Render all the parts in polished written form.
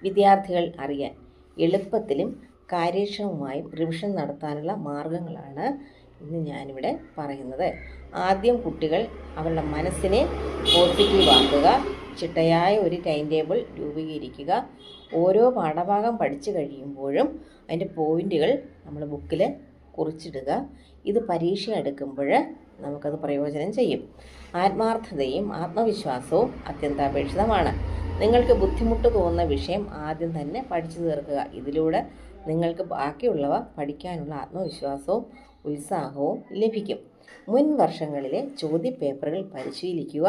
വിദ്യാർത്ഥികൾ അറിയാൻ എളുപ്പത്തിലും കാര്യക്ഷമമായും റിവിഷൻ നടത്താനുള്ള മാർഗങ്ങളാണ് ഇന്ന് ഞാനിവിടെ പറയുന്നത്. ആദ്യം കുട്ടികൾ അവരുടെ മനസ്സിനെ പോസിറ്റീവാക്കുക. ചിട്ടയായ ഒരു ടൈം ടേബിൾ രൂപീകരിക്കുക. ഓരോ പാഠഭാഗം പഠിച്ചു കഴിയുമ്പോഴും അതിൻ്റെ പോയിന്റുകൾ നമ്മൾ ബുക്കിൽ കുറിച്ചിടുക. ഇത് പരീക്ഷ എടുക്കുമ്പോൾ നമുക്കത് പ്രയോജനം ചെയ്യും. ആത്മാർത്ഥതയും ആത്മവിശ്വാസവും അത്യന്താപേക്ഷിതമാണ്. നിങ്ങൾക്ക് ബുദ്ധിമുട്ട് തോന്നുന്ന വിഷയം ആദ്യം തന്നെ പഠിച്ചു തീർക്കുക. ഇതിലൂടെ നിങ്ങൾക്ക് ബാക്കിയുള്ളവ പഠിക്കാനുള്ള ആത്മവിശ്വാസവും ഉത്സാഹവും ലഭിക്കും. മുൻ വർഷങ്ങളിലെ ചോദ്യപേപ്പറുകൾ പരിശീലിക്കുക.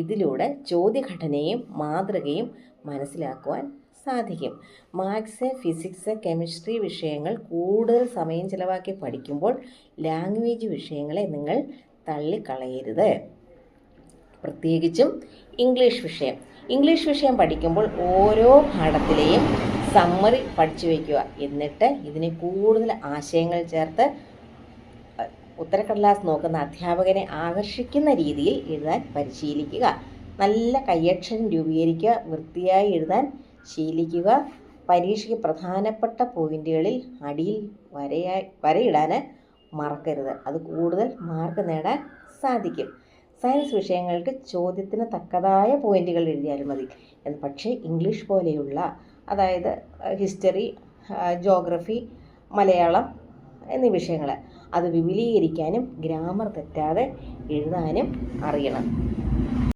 ഇതിലൂടെ ചോദ്യഘടനയും മാതൃകയും മനസ്സിലാക്കുവാൻ സാധിക്കും. മാത്സ്, ഫിസിക്സ്, കെമിസ്ട്രി വിഷയങ്ങൾ കൂടുതൽ സമയം ചിലവാക്കി പഠിക്കുമ്പോൾ ലാംഗ്വേജ് വിഷയങ്ങളെ നിങ്ങൾ തള്ളിക്കളയരുത്. പ്രത്യേകിച്ചും ഇംഗ്ലീഷ് വിഷയം പഠിക്കുമ്പോൾ ഓരോ പാഠത്തിലെയും സമ്മറി പഠിച്ചു വയ്ക്കുക. എന്നിട്ട് ഇതിനെ കൂടുതൽ ആശയങ്ങൾ ചേർത്ത് ഉത്തരക്കടലാസ് നോക്കുന്ന അധ്യാപകനെ ആകർഷിക്കുന്ന രീതിയിൽ എഴുതാൻ പരിശീലിക്കുക. നല്ല കയ്യക്ഷരം രൂപീകരിക്കുക. വൃത്തിയായി എഴുതാൻ ശീലിക്കുക. പരീക്ഷയ്ക്ക് പ്രധാനപ്പെട്ട പോയിന്റുകളിൽ അടിയിൽ വരയിടാൻ മറക്കരുത്. അത് കൂടുതൽ മാർക്ക് നേടാൻ സാധിക്കും. സയൻസ് വിഷയങ്ങൾക്ക് ചോദ്യത്തിന് തക്കതായ പോയിന്റുകൾ എഴുതിയാലും മതി. പക്ഷേ ഇംഗ്ലീഷ് പോലെയുള്ള, അതായത് ഹിസ്റ്ററി, ജോഗ്രഫി, മലയാളം എന്നീ വിഷയങ്ങൾ അത് വിപുലീകരിക്കാനും ഗ്രാമർ തെറ്റാതെ എഴുതാനും അറിയണം.